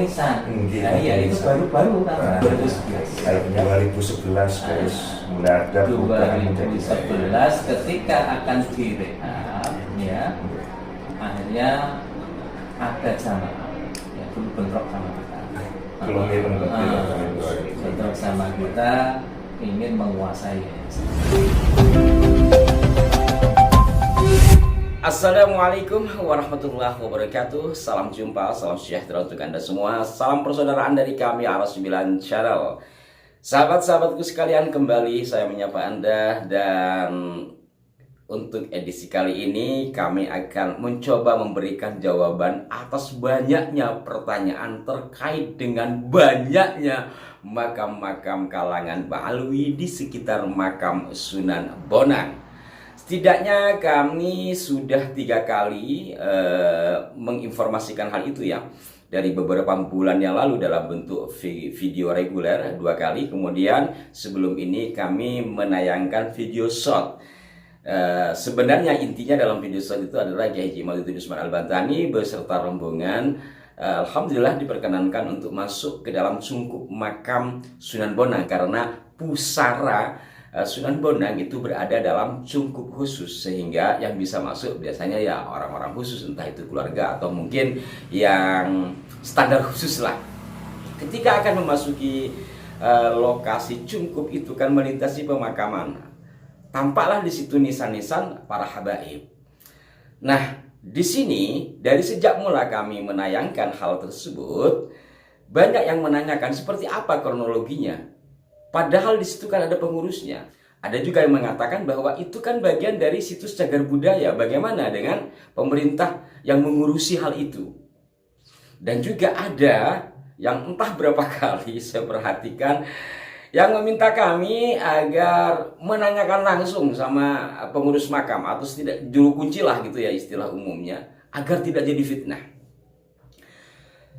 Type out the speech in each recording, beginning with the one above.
nisan. Nah, iya itu baru-baru kan 2011. Kalau 2011 terus mulai ada perubahan menjadi 2011 ketika akan direhab, ya akhirnya ada jamaah ya bentrok sama kita. Bentrok sama kita ingin menguasai. Assalamualaikum warahmatullahi wabarakatuh. Salam jumpa, salam sejahtera untuk Anda semua. Salam persaudaraan dari kami Aras 9 Channel. Sahabat-sahabatku sekalian, kembali saya menyapa Anda. Dan untuk edisi kali ini kami akan mencoba memberikan jawaban atas banyaknya pertanyaan terkait dengan banyaknya makam-makam kalangan Ba'alwi di sekitar makam Sunan Bonang. Setidaknya kami sudah 3 kali menginformasikan hal itu ya. Dari beberapa bulan yang lalu dalam bentuk video reguler 2 kali. Kemudian sebelum ini kami menayangkan video short. Sebenarnya intinya dalam video short itu adalah Kiai Haji Maulidin Usman Al-Bantani beserta rombongan alhamdulillah diperkenankan untuk masuk ke dalam cungkup makam Sunan Bonang. Karena pusara Sunan Bonang itu berada dalam cungkup khusus, sehingga yang bisa masuk biasanya ya orang-orang khusus, entah itu keluarga atau mungkin yang standar khusus lah. Ketika akan memasuki lokasi cungkup itu kan melintasi pemakaman, tampaklah di situ nisan-nisan para habaib. Nah, di sini dari sejak mula kami menayangkan hal tersebut, banyak yang menanyakan seperti apa kronologinya. Padahal di situ kan ada pengurusnya. Ada juga yang mengatakan bahwa itu kan bagian dari situs cagar budaya. Bagaimana dengan pemerintah yang mengurusi hal itu? Dan juga ada yang entah berapa kali saya perhatikan yang meminta kami agar menanyakan langsung sama pengurus makam, atau tidak juru kunci lah gitu ya istilah umumnya, agar tidak jadi fitnah.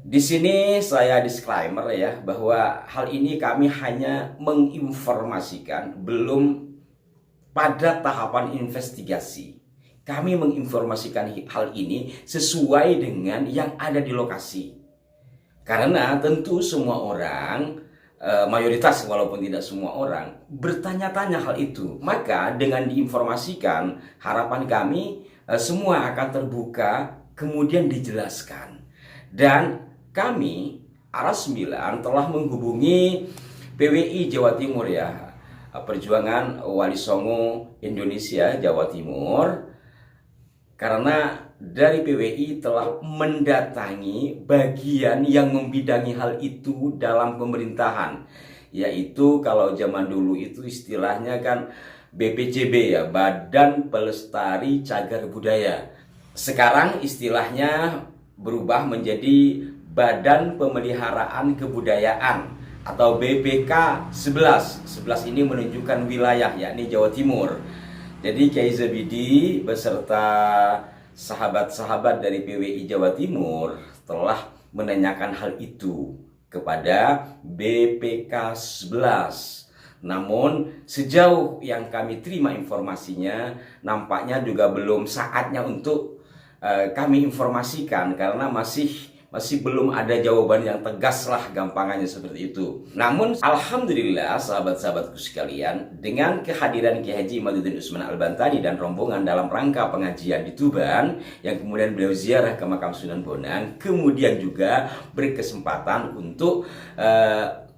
Di sini saya disclaimer ya, bahwa hal ini kami hanya menginformasikan, belum pada tahapan investigasi. Kami menginformasikan hal ini sesuai dengan yang ada di lokasi. Karena tentu semua orang, mayoritas walaupun tidak semua orang, bertanya-tanya hal itu. Maka dengan diinformasikan, harapan kami semua akan terbuka, kemudian dijelaskan. Dan kami, Aras 9, telah menghubungi PWI Jawa Timur ya, Perjuangan Wali Songo Indonesia Jawa Timur, karena dari PWI telah mendatangi bagian yang membidangi hal itu dalam pemerintahan, yaitu kalau zaman dulu itu istilahnya kan BPCB ya, Badan Pelestari Cagar Budaya. Sekarang istilahnya berubah menjadi Badan Pemeliharaan Kebudayaan atau BPK 11. 11 ini menunjukkan wilayah, yakni Jawa Timur. Jadi Kiai Zabidi beserta sahabat-sahabat dari PWI Jawa Timur telah menanyakan hal itu kepada BPK 11. Namun sejauh yang kami terima informasinya, nampaknya juga belum saatnya untuk kami informasikan, karena masih belum ada jawaban yang tegas lah, gampangannya seperti itu. Namun alhamdulillah sahabat-sahabatku sekalian, dengan kehadiran Kiai Haji Maulidin Usman Al-Bantani dan rombongan dalam rangka pengajian di Tuban, yang kemudian beliau ziarah ke makam Sunan Bonang, kemudian juga berkesempatan untuk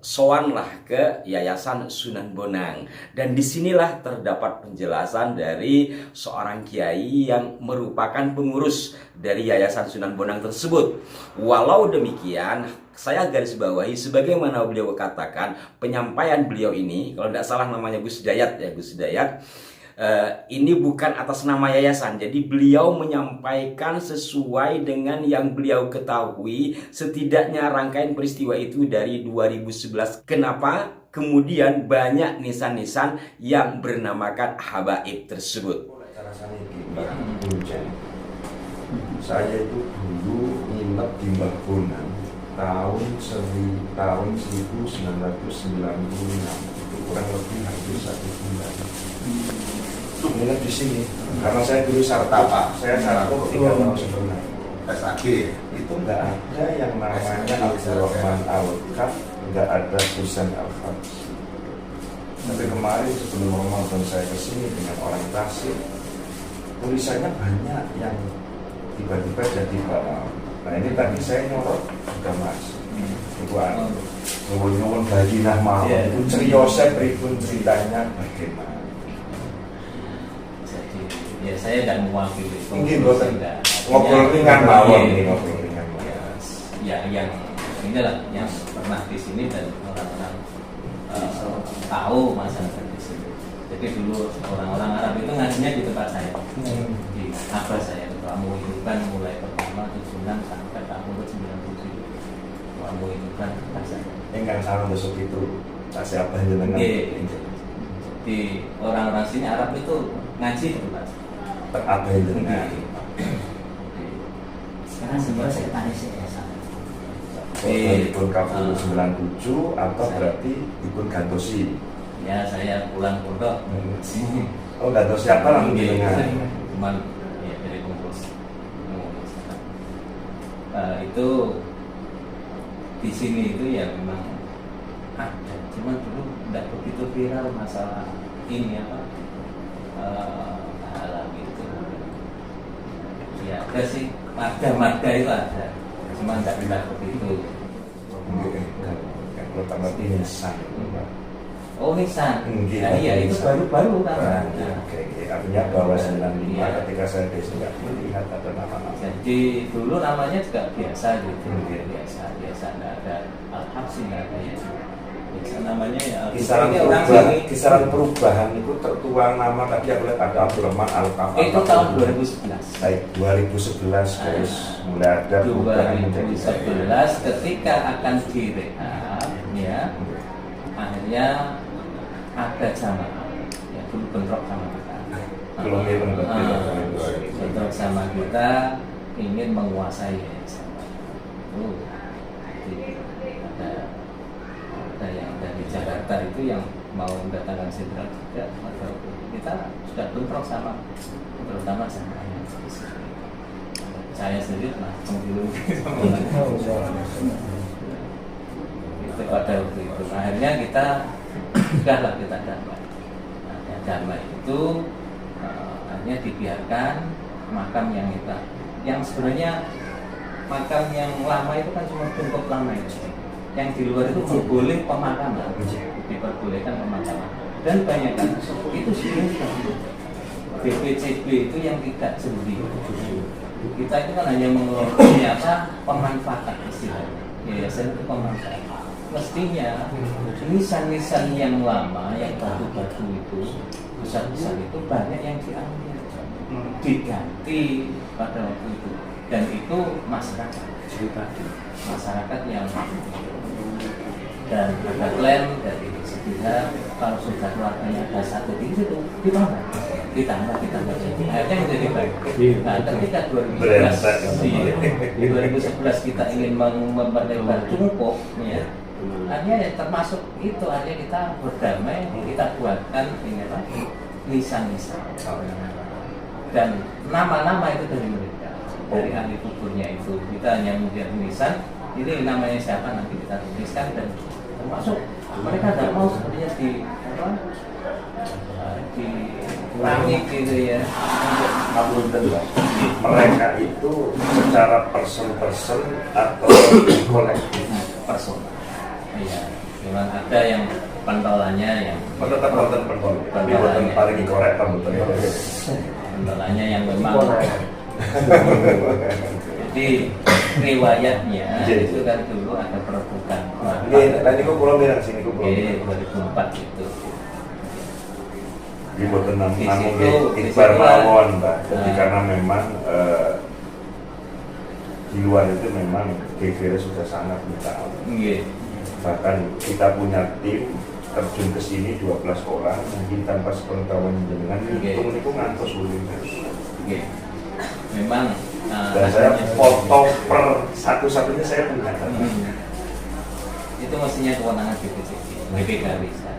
sowanlah ke Yayasan Sunan Bonang. Dan disinilah terdapat penjelasan dari seorang kiai yang merupakan pengurus dari Yayasan Sunan Bonang tersebut. Walau demikian, saya garis bawahi sebagaimana beliau katakan, penyampaian beliau ini, kalau tidak salah namanya Gus Dayat ya, Gus Dayat, ini bukan atas nama yayasan. Jadi beliau menyampaikan sesuai dengan yang beliau ketahui, setidaknya rangkaian peristiwa itu dari 2011. Kenapa kemudian banyak nisan-nisan yang bernamakan habaib tersebut? Saya itu dulu nginep di Mbah Bonang tahun 1996, itu kurang lebih hampir 1 bulan. Nginep di sini karena saya dulu sartapa, saya sarapa ketika tahun sebelumnya. SAG itu nggak ada yang namanya Abdurrahman Al-Kaf, nggak ada Husain Al-Habsyi. Tapi kemarin sebelum Ramadan saya kesini dengan orang Tasik, tulisannya banyak yang tiba-tiba jadi batal. Nah ini tadi saya nyorot sudah masuk. Itu nyuwun baginah mau itu cerita pripun ceritanya bagaimana. Jadi ya saya tidak mewakili. Mungkin bosan ngobrol ringan mawon ini ngobrol ringan. Ya yang inilah yang pernah di sini dan orang-orang tahu masyarakat di sini. Jadi dulu orang-orang Arab itu ngajinya di tempat saya, di Abah saya. Kamu itu kan mulai pertama 76 sampai tahun 97. Kamu itu kan pasal. Enggak salah besok itu kasih apa jenengan. Di orang-orang sini Arab itu ngaji di tempat. Apa jenengan. Sekarang sebenarnya saya tanya sih ya sama. Dipun kapul 97 atau berarti dipun gantosi. Ya saya pulang pondok. Oh gantosi apa langsung jenengan? Cuman ya dari bungkus. Itu di sini itu ya memang ada, cuman dulu tidak begitu viral masalah ini apa halal gitu. Ya ada sih marga itu ada, cuman tidak begitu. Kalau tambah pingsan. Oh nisan, nah, iya itu baru kan. Oke. Artinya bahwa 95 ketika saya besok nggak melihat ada nama-nama. Jadi dulu namanya juga biasa gitu, biasa, nggak ada Al-Habsyi, nggak ada ya. Biasa namanya ya. Kisaran perubahan itu tertuang nama tadi aku lihat ada Abdurrahman Al-Kaf. Itu tahun 2011. Baik, 2011 terus mulai ada perubahan. 2011 ketika akan direhab, ya akhirnya ada jamaah, ya dulu bentrok sama kita. Belum Bentrok sama kita ingin menguasai yayasan. Ada yang dari Jakarta itu yang mau mendatangkan jenderal juga, atau kita sudah bentrok sama terutama sama saya sendiri lah dulu itu pada waktu itu. Akhirnya kita sudahlah kita damai. Nah, damai itu hanya dibiarkan makam yang kita, yang sebenarnya makam yang lama itu kan cuma bentuk lama itu. Yang di luar itu boleh pemakaman, diperbolehkan pemakaman. Dan banyak kan itu sebenarnya BPCB itu yang tidak jeli. Kita itu kan hanya mengelola apa pemanfaatan istilahnya. Yayasan itu pemanfaatan. Mestinya nisan-nisan yang lama, yang batu-batu itu, besar-besar itu banyak yang diambil, diganti pada waktu itu. Dan itu masyarakat yang dan ada klaim dari sepihak kalau sudah keluarganya ada satu di situ ditambah akhirnya menjadi baik. Nah ketika 2011 kita ingin memperlebar cukup ya, akhirnya ya, termasuk itu akhirnya kita berdamai, kita buatkan ini apa nisan-nisan dan nama-nama itu dari mereka, dari ahli kuburnya itu. Kita hanya membuat nisan, ini namanya siapa nanti kita tuliskan, dan termasuk mereka tidak mau sebenarnya di langit gitu ya. Mereka itu secara person atau kolektif personal. Iya, memang ada yang pentolannya yang tetap pentolannya paling korek pentolannya yang memang jadi riwayatnya itu kan dulu ada perebutan. Nanti kok pulang bilang sini kok pulang 2004 itu. Di boten namun Iqbar mawon, Mbak. Jadi karena memang di luar itu memang GGR sudah sangat brutal. Bahkan kita punya tim terjun ke sini 12 orang, mungkin tanpa sepengetahuan jenengan itu ngantos ulin terus. Memang dan saya foto per satu-satunya saya punya. Itu mestinya kewenangan BPK bisa.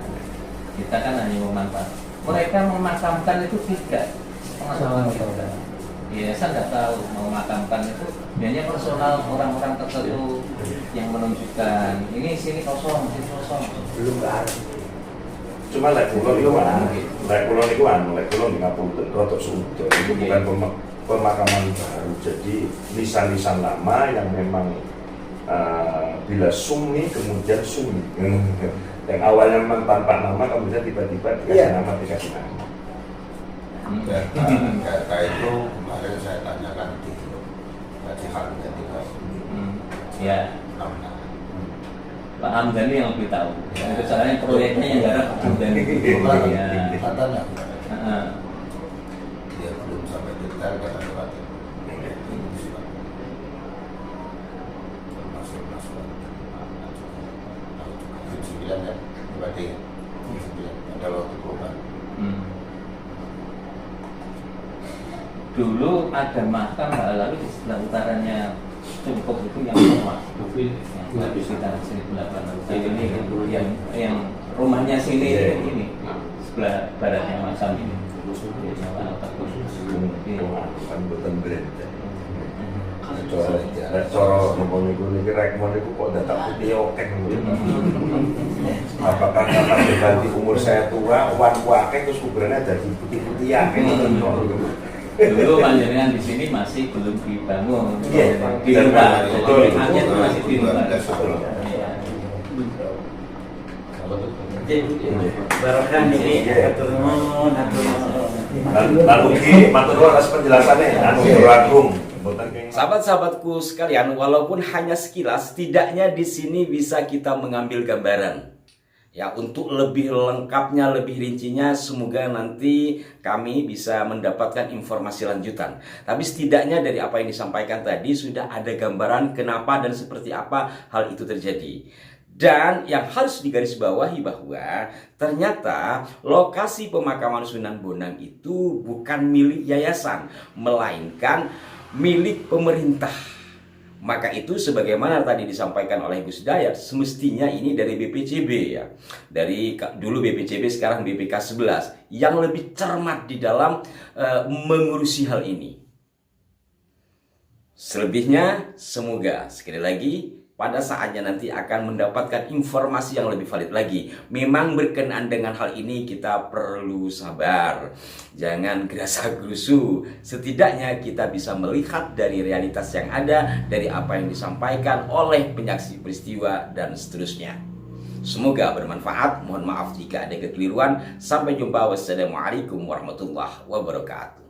Kita kan hanya memanfaatkan. Mereka memakamkan itu tidak pengetahuan kita. Yayasan nggak tahu mau makamkan itu biasanya personal orang-orang tertentu yang menunjukkan ini sini kosong, sini kosong. Belum ke arah. Cuma lek kula niku lek kula di Ngapura rotok sudah itu bukan pemakaman baru, jadi nisan-nisan lama yang memang bila sumi kemudian sumi yang awalnya memang tanpa nama kemudian tiba-tiba dikasih nama. Data itu kemarin saya tanyakan di Haji Hamdan Ya, Pak Hamdani yang lebih tahu. Itu soalnya proyeknya yang garap Pak Hamdani. Ya. katanya Heeh. dia belum sampai detail kata kata masuk tahun 9 ya berarti 9 ada waktu perubahan. Dulu ada makam lalu di sebelah utaranya Cungkup itu yang rumah yang sekitar 1.800 ini yang rumahnya sini ini sebelah baratnya makam ini. Cara ngomong niku rekmon niku kok datang putih okeng. Apakah karena berganti umur saya tua, wan kuakeh terus kuburannya jadi putih-putih ya? Dulu panjenengan di sini masih belum dibangun. Iya, Di luar. betul. Hanya itu masih di luar. Barokah ini atur nuhun, atur nuhun. Lalu ki matur nuwun atas penjelasannya. Anu Agung. Sahabat-sahabatku sekalian, walaupun hanya sekilas, setidaknya di sini bisa kita mengambil gambaran. Ya, untuk lebih lengkapnya, lebih rincinya, semoga nanti kami bisa mendapatkan informasi lanjutan. Tapi setidaknya dari apa yang disampaikan tadi sudah ada gambaran kenapa dan seperti apa hal itu terjadi. Dan yang harus digarisbawahi bahwa ternyata lokasi pemakaman Sunan Bonang itu bukan milik yayasan, melainkan milik pemerintah. Maka itu sebagaimana tadi disampaikan oleh Gus Dayat, semestinya ini dari BPCB ya. Dari dulu BPCB, sekarang BPK 11 yang lebih cermat di dalam mengurusi hal ini. Selebihnya semoga sekali lagi pada saatnya nanti akan mendapatkan informasi yang lebih valid lagi. Memang berkenaan dengan hal ini kita perlu sabar. Jangan gerasa-gerusu. Setidaknya kita bisa melihat dari realitas yang ada, dari apa yang disampaikan oleh penyaksi peristiwa dan seterusnya. Semoga bermanfaat. Mohon maaf jika ada kekeliruan. Sampai jumpa. Wassalamualaikum warahmatullahi wabarakatuh.